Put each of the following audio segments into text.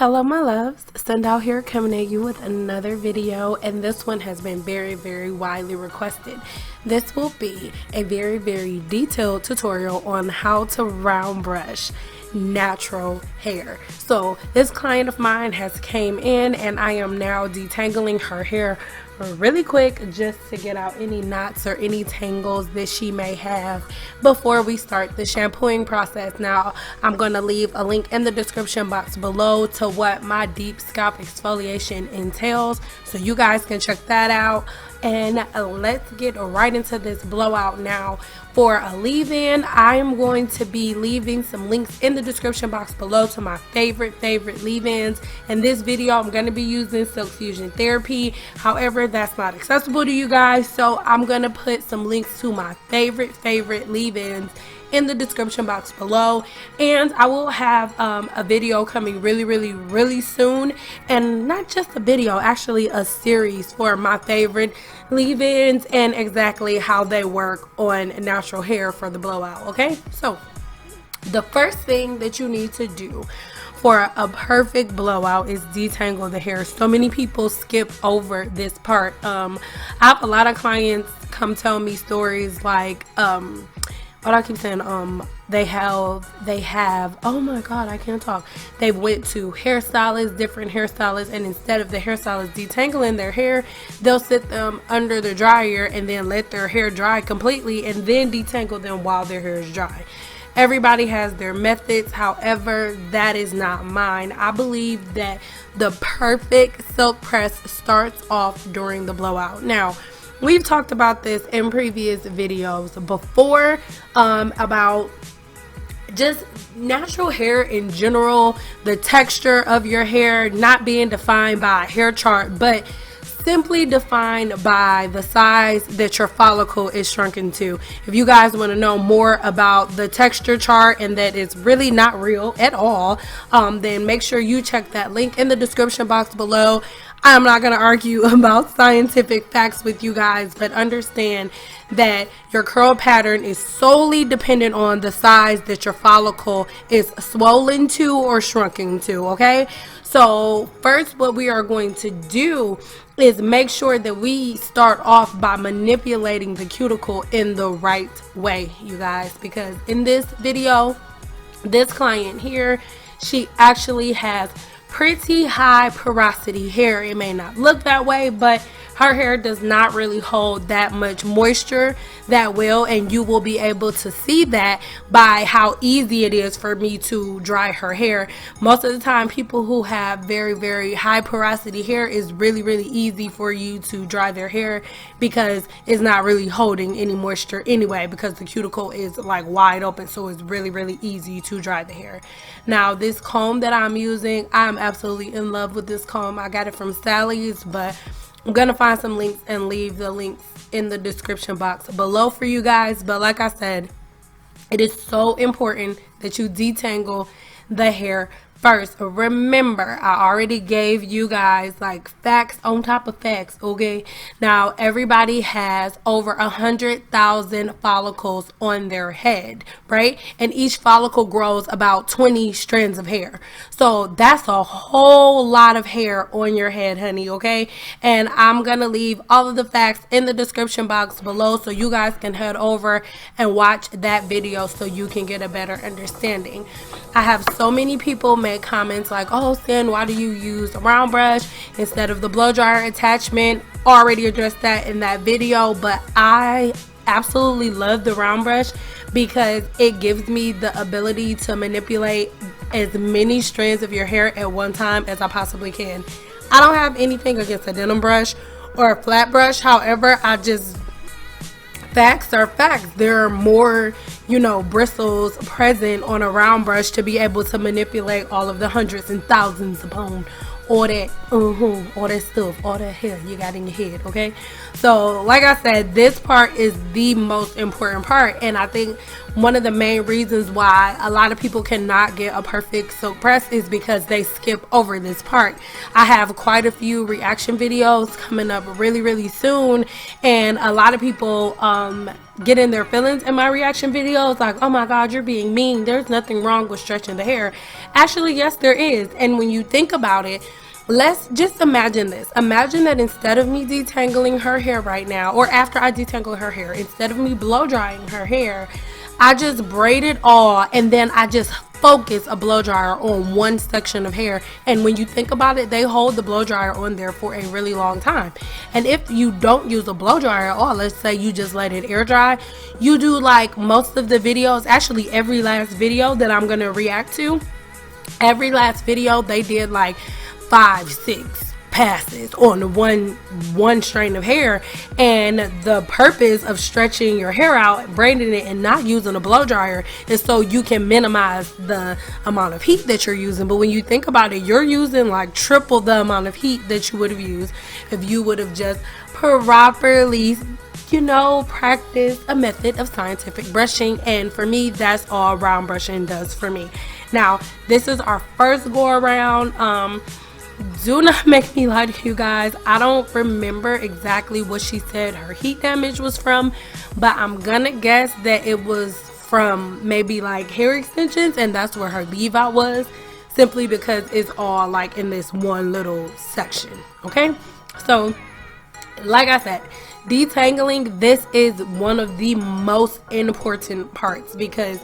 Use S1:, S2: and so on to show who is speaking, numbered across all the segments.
S1: Hello my loves, Sundown here coming at you with another video, and this one has been very widely requested. This will be a very detailed tutorial on how to round brush natural hair. So this client of mine has came in and I am now detangling her hair really quick just to get out any knots or any tangles that she may have before we start the shampooing process. Now I'm going to leave a link in the description box below to what my deep scalp exfoliation entails, so you guys can check that out. And let's get right into this blowout. Now for a leave-in, I am going to be leaving some links in the description box below to my favorite leave-ins. In this video I'm going to be using Silk Fusion Therapy, however that's not accessible to you guys, so I'm going to put some links to my favorite leave-ins in the description box below. And I will have a video coming really soon, and not just a video, actually a series for my favorite leave-ins and exactly how they work on natural hair for the blowout. Okay, so the first thing that you need to do for a perfect blowout is detangle the hair. So many people skip over this part. I have a lot of clients come tell me stories like what I keep saying, they have, oh my god, I can't talk. They went to hairstylists, different hairstylists, and instead of the hairstylist detangling their hair, they'll sit them under the dryer and then let their hair dry completely and then detangle them while their hair is dry. Everybody has their methods, however, that is not mine. I believe that the perfect silk press starts off during the blowout. Now, we've talked about this in previous videos before, about just natural hair in general, the texture of your hair not being defined by a hair chart, but simply defined by the size that your follicle is shrunken to. If you guys want to know more about the texture chart and that it's really not real at all, then make sure you check that link in the description box below. I'm not going to argue about scientific facts with you guys, but understand that your curl pattern is solely dependent on the size that your follicle is swollen to or shrunken to, okay? So first, what we are going to do is make sure that we start off by manipulating the cuticle in the right way, you guys, because in this video, this client here, she actually has pretty high porosity hair. It may not look that way, but her hair does not really hold that much moisture that well, and you will be able to see that by how easy it is for me to dry her hair. Most of the time, people who have very high porosity hair, is really easy for you to dry their hair because it's not really holding any moisture anyway, because the cuticle is like wide open, so it's really easy to dry the hair. Now this comb that I'm using, I'm absolutely in love with this comb. I got it from Sally's, but I'm gonna find some links and leave the links in the description box below for you guys. But like I said, it is so important that you detangle the hair first. Remember, I already gave you guys like facts on top of facts, okay? Now everybody has over 100,000 follicles on their head, right? And each follicle grows about 20 strands of hair. So that's a whole lot of hair on your head, honey, okay? And I'm gonna leave all of the facts in the description box below, so you guys can head over and watch that video so you can get a better understanding. I have so many people make comments like, oh Sin, why do you use a round brush instead of the blow dryer attachment? Already addressed that in that video, but I absolutely love the round brush because it gives me the ability to manipulate as many strands of your hair at one time as I possibly can. I don't have anything against a denim brush or a flat brush, however, facts are facts. There are more, you know, bristles present on a round brush to be able to manipulate all of the hundreds and thousands upon all that stuff, all that hair you got in your head, okay? So like I said, this part is the most important part, and I think one of the main reasons why a lot of people cannot get a perfect silk press is because they skip over this part. I have quite a few reaction videos coming up really soon, and a lot of people get in their feelings in my reaction videos, like, oh my god, you're being mean, there's nothing wrong with stretching the hair. Actually, yes, there is. And when you think about it, let's just imagine this. Imagine that instead of me detangling her hair right now, or after I detangle her hair, instead of me blow drying her hair, I just braid it all and then I just focus a blow dryer on one section of hair. And when you think about it, they hold the blow dryer on there for a really long time. And if you don't use a blow dryer at all, let's say you just let it air dry, you do like most of the videos, actually every last video that I'm gonna react to, every last video they did like 5-6 passes on the one strand of hair. And the purpose of stretching your hair out, braiding it, and not using a blow dryer is so you can minimize the amount of heat that you're using. But when you think about it, you're using like triple the amount of heat that you would have used if you would have just properly, you know, practice a method of scientific brushing. And for me, that's all round brushing does for me. Now, this is our first go around. Do not make me lie to you guys. I don't remember exactly what she said her heat damage was from, but I'm gonna guess that it was from maybe like hair extensions, and that's where her leave out was, simply because it's all like in this one little section. Okay, so like I said, detangling, this is one of the most important parts, because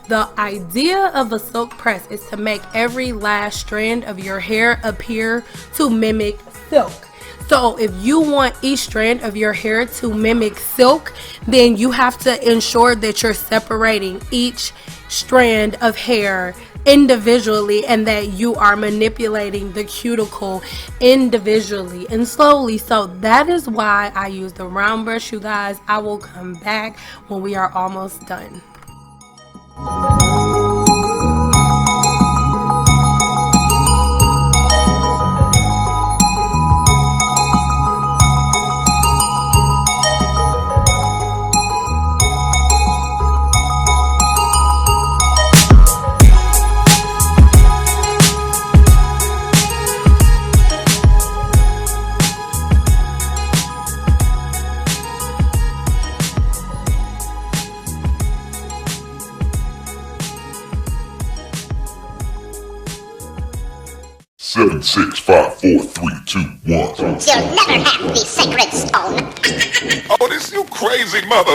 S1: the idea of a silk press is to make every last strand of your hair appear to mimic silk. So if you want each strand of your hair to mimic silk, then you have to ensure that you're separating each strand of hair individually, and that you are manipulating the cuticle individually and slowly. So that is why I use the round brush, you guys. I will come back when we are almost done.
S2: Seven, 6, 5, 4, 3, 2, 1.
S3: You'll never have the sacred stone.
S2: Oh, this you crazy mother.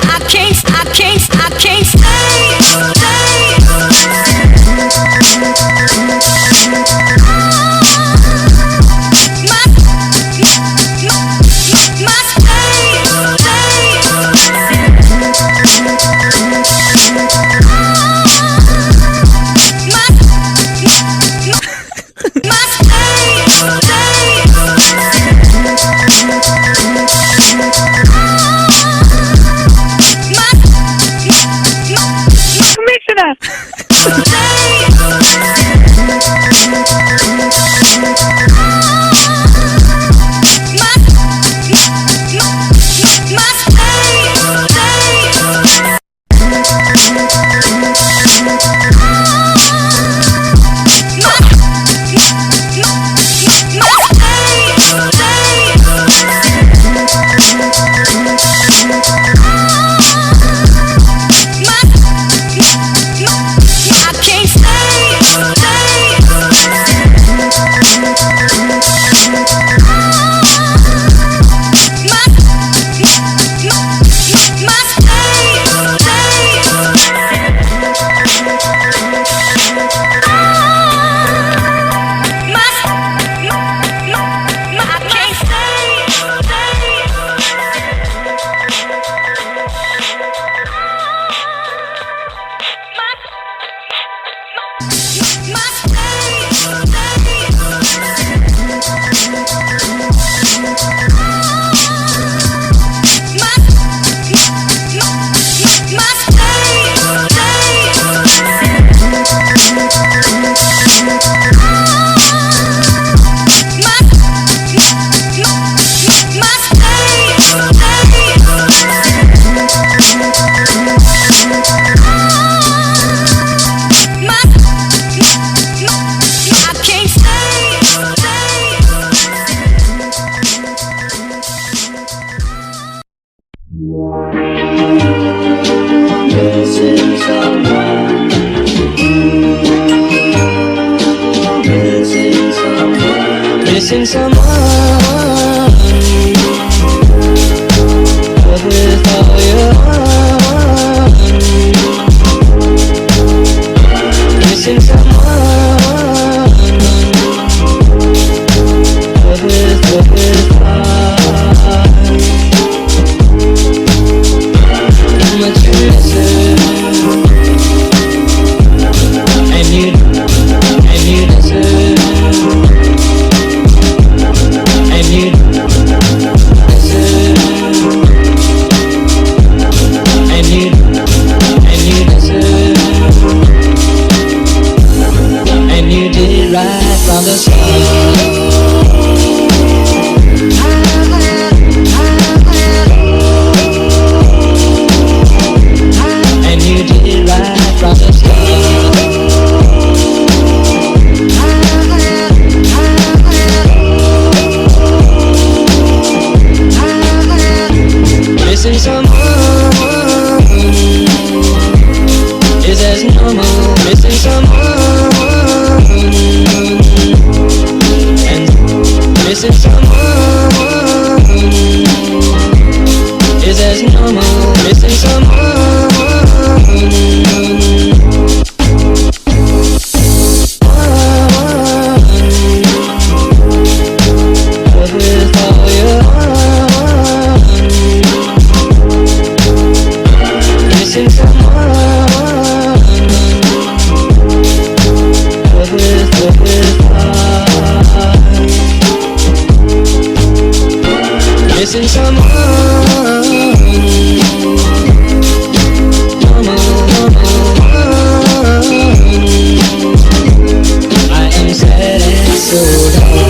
S4: I can't Missing someone, but with all your heart. Missing someone, but with heart. How much you listen, and you listen. And you listen, and you listen, and you did right from the start. And you did right from the start. Missing someone is as normal. Missing someone, and missing someone is as normal. Missing someone, but with all your heart. Missing someone, but with heart. Missing someone, I am sad and so down.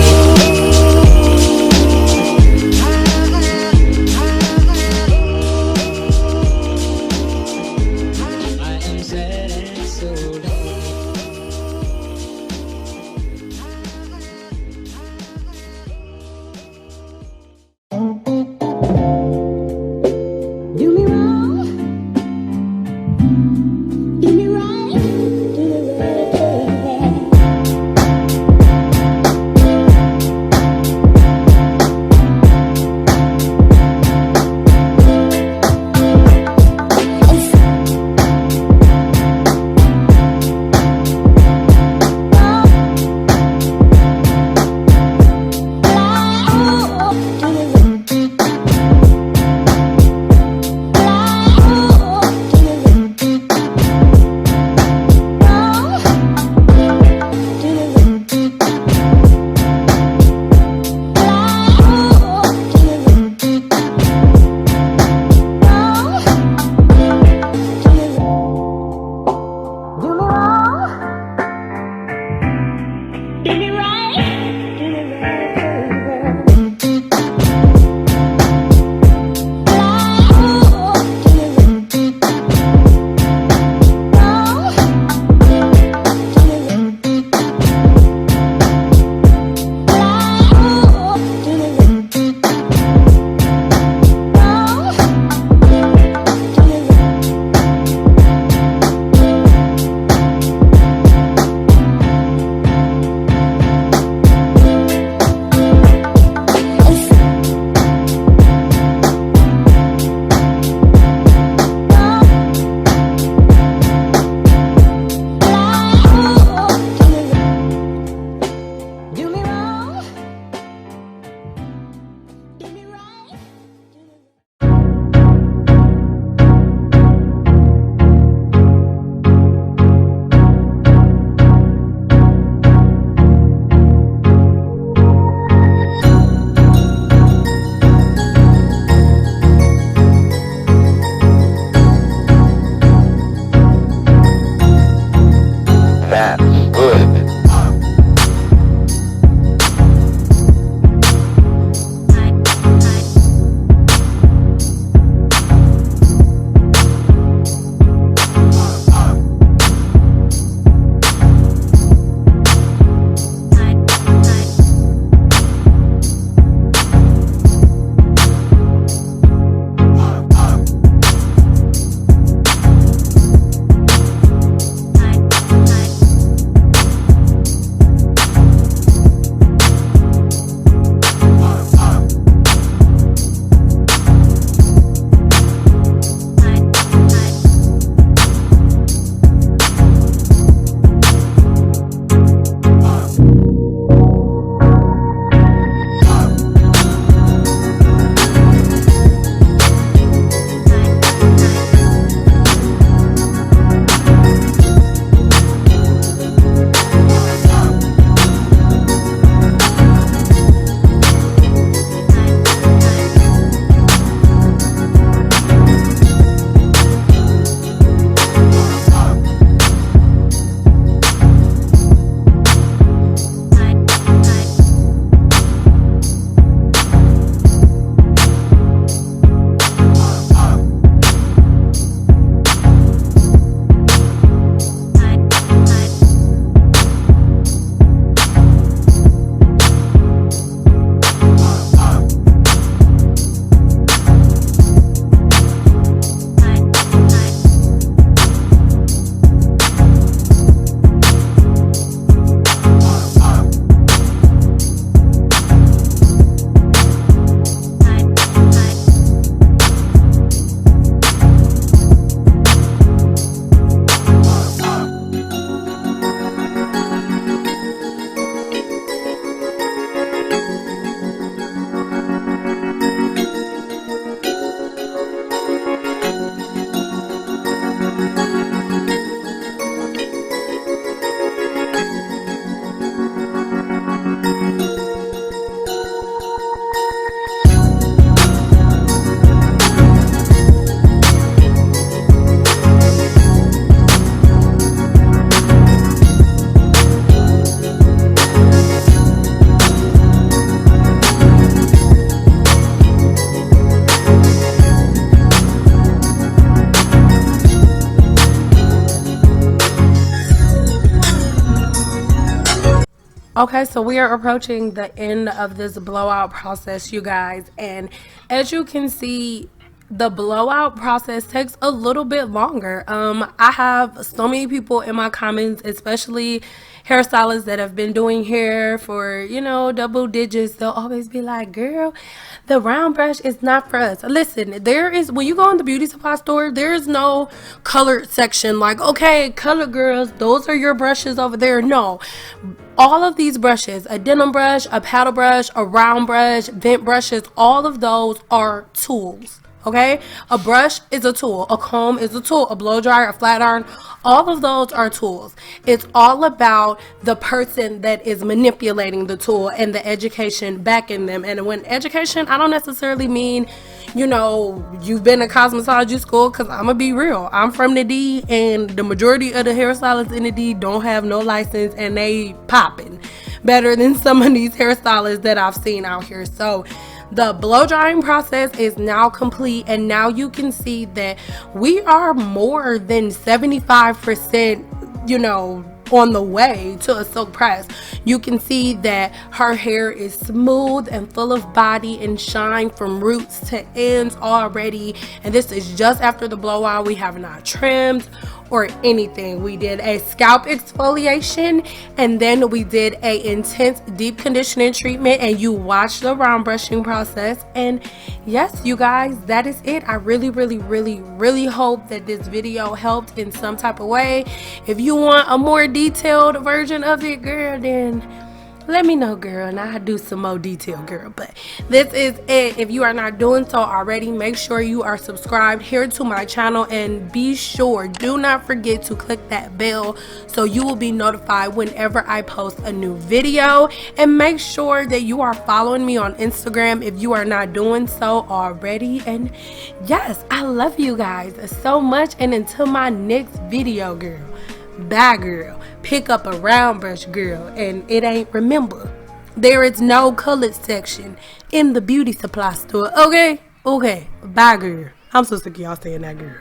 S1: Okay, so we are approaching the end of this blowout process, you guys, and as you can see, the blowout process takes a little bit longer. I have so many people in my comments, especially hairstylists that have been doing hair for, you know, double digits. They'll always be like, girl, the round brush is not for us. Listen, there is, when you go in the beauty supply store, there is no colored section like, okay, color girls, those are your brushes over there. No, all of these brushes, a denim brush, a paddle brush, a round brush, vent brushes, all of those are tools. Okay, a brush is a tool, a comb is a tool, a blow dryer, a flat iron, all of those are tools. It's all about the person that is manipulating the tool and the education backing them. And when education, I don't necessarily mean, you know, you've been to cosmetology school, because I'm gonna be real, I'm from the D, and the majority of the hairstylists in the D don't have no license, and they popping better than some of these hairstylists that I've seen out here. So the blow drying process is now complete, and now you can see that we are more than 75%, you know, on the way to a silk press. You can see that her hair is smooth and full of body and shine from roots to ends already, and this is just after the blowout. We have not trimmed or anything. We did a scalp exfoliation, and then we did a intense deep conditioning treatment, and you watched the round brushing process. And yes, you guys, that is it. I really hope that this video helped in some type of way. If you want a more detailed version of it, girl, then let me know, girl, and I'll do some more detail, girl. But this is it. If you are not doing so already, make sure you are subscribed here to my channel, and be sure, do not forget to click that bell so you will be notified whenever I post a new video. And make sure that you are following me on Instagram if you are not doing so already. And yes, I love you guys so much, and until my next video, girl, bye, girl. Pick up a round brush, girl, and it ain't, remember, there is no colored section in the beauty supply store. Okay, bye, girl. I'm so sick of y'all saying that, girl.